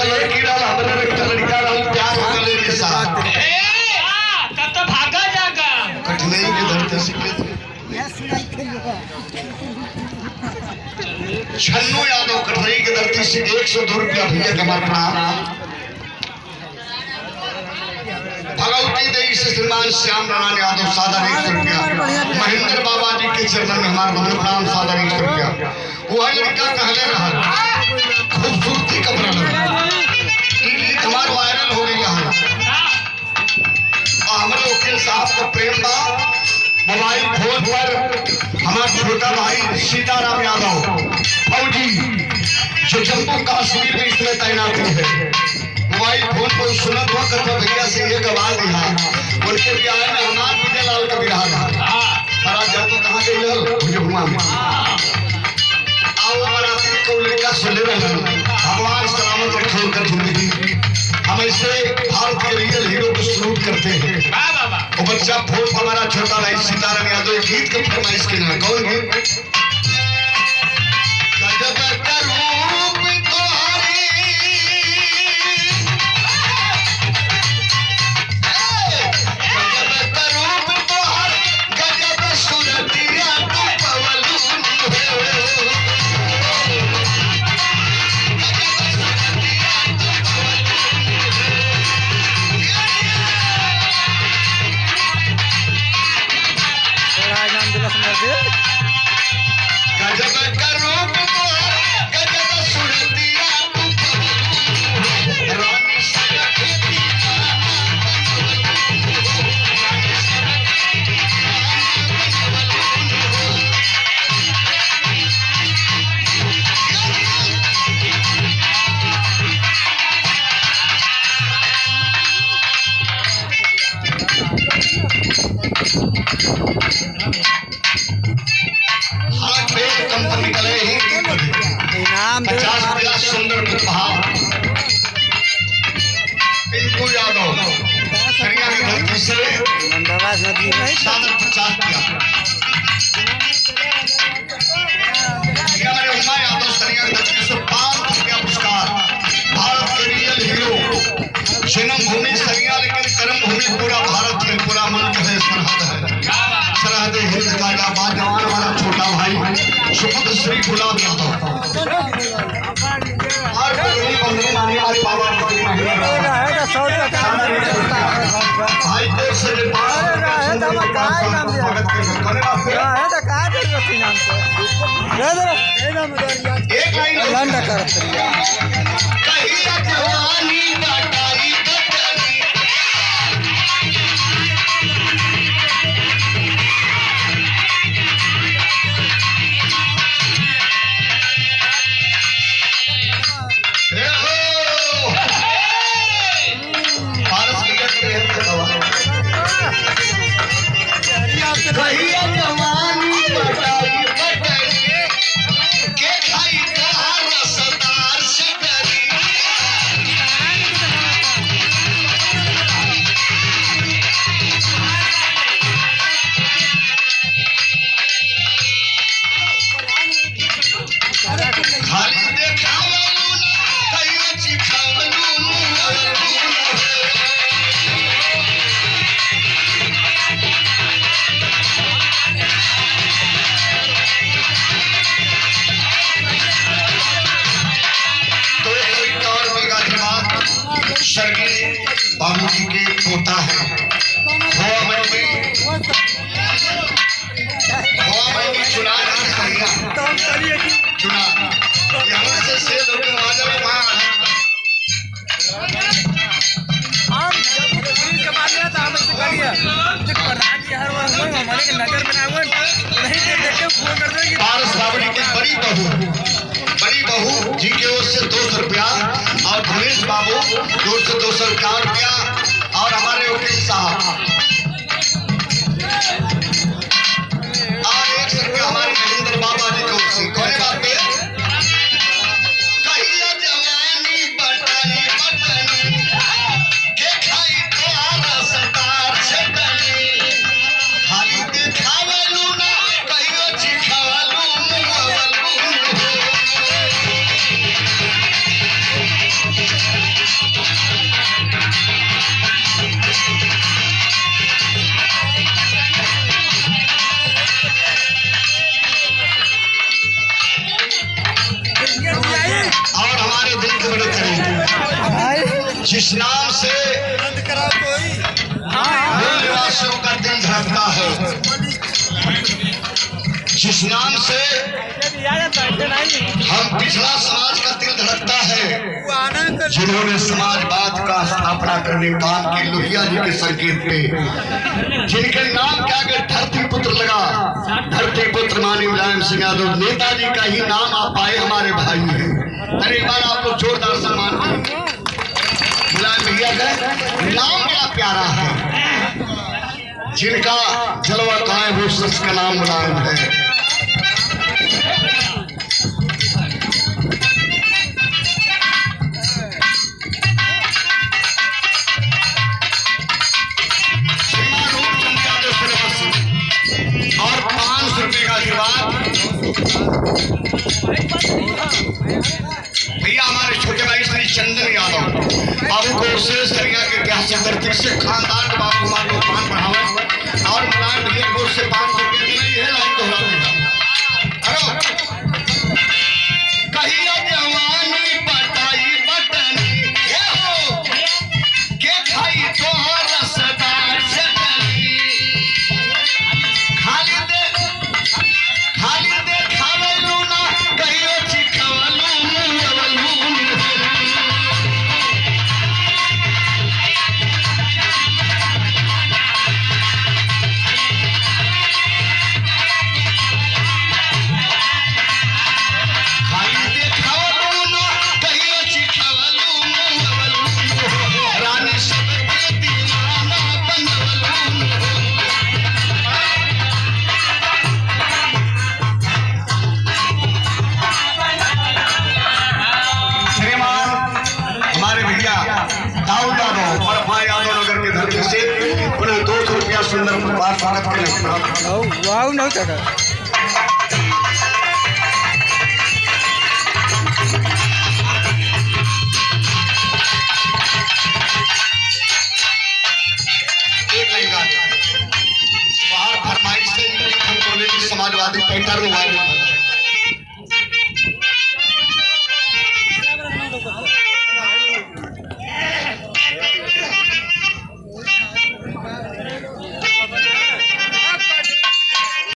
लड़की रहा हमने लड़का रहा प्यार हो गए के साथ तब तो भागा जागा कठिनाई के धरती से छन्नू यादव कठिनाई के धरती से 102 रुपया भैया कमा प्रणाम। भगवती देवी से श्रीमान श्याम नारायण यादव सादा 100 रुपया। महेंद्र बाबा जी के चरणन में हमारा प्रणाम सादा 100 रुपया। वह लड़का कहले रहा खूबसूरती कपड़ा हमार वायरल हो गई है हमारे वकील साहब का प्रेम बा मोबाइल फोन पर हमारा छोटा भाई सीताराम यादव फौजी जो जम्मू कश्मीर में इसमें तैनात है मोबाइल फोन पर सुनत हुआ करता भैया से ये गवा दिया उनके ब्याह में हमार विजय लाल का विराह था हमारा घर तो कहाँ गई मुझे हुआ में आओ हमारा को लड़का सुन रहे भगवान सलामत रखे उनका जिंदगी। हम ऐसे भारत के रियल हीरो को सलूट करते हैं। वो बच्चा फोन हमारा छोटा भाई सीताराम यादव गीत का फरमाइश के नाम कौन गीत सुंदर उपहार पिंटू यादव सरिया की धरती से सादर 50 किया हमारे उमा यादव सरिया की धरती से 5 रुपया पुरस्कार। भारत के रियल हीरो जन्म भूमि सरिया लेकिन कर्म भूमि पूरा भारत में पूरा मुल्क है सरहद हिंद का जाबाज जवान वाला छोटा भाई सुपुत्र श्री गुलाब यादव बाबू जी के पोता है चुना यहाँ से सेल होकर वहाँ जाए बड़ी बहू जी के ओर से 200 रुपया और धनेश बाबू की ओर से 200 रुपया और हमारे वकील साहब जिस नाम से मूल निवासियों का दिल धड़कता है, जिस नाम से हम पिछड़ा समाज का दिल धड़कता है, जिन्होंने समाजवाद का स्थापना करने काम की लोहिया जी के संकेत पे, जिनके नाम के आगे धरती पुत्र लगा, धरती पुत्र मानी मुलायम सिंह यादव, नेताजी का ही नाम आप पाए, हमारे भाई हैं। अरे एक बार आप लोग जोरदार सम्मान करें मुलायम भैया का नाम बड़ा प्यारा है, जिनका जलवा कहाँ है वो शख्स का नाम मुलायम है। और 500 रुपए का आशीर्वाद भैया हमारे छोटे भाई श्री चंदन यादव बाबू को शेष दरिया के ऐतिहासिक धरती से खानदान के बाबू कुमार को पान बढ़ावा और मुलायम भैया को उससे 500 रुपये की नहीं है, लाइन दोहरा देगा। कहिया जवानी पटाई बटनी के खाई तो रसदार चटनी, खाली दे खावलू ना कहियो चिखवलू मुंगवलू। खाली दे खावलू ना कहियो चिखवलू मुंगवलू, रानी सबके दीवाना बनवलू। श्रीमान हमारे भैया दाऊद यादव और भाई यादव नगर के धरती से उन्हें 200 रुपया सुंदर बार स्वागत करें। वाव नव्हता का एक लाइन गा दे। बाहर फरमाइश से समाजवादी पेंटर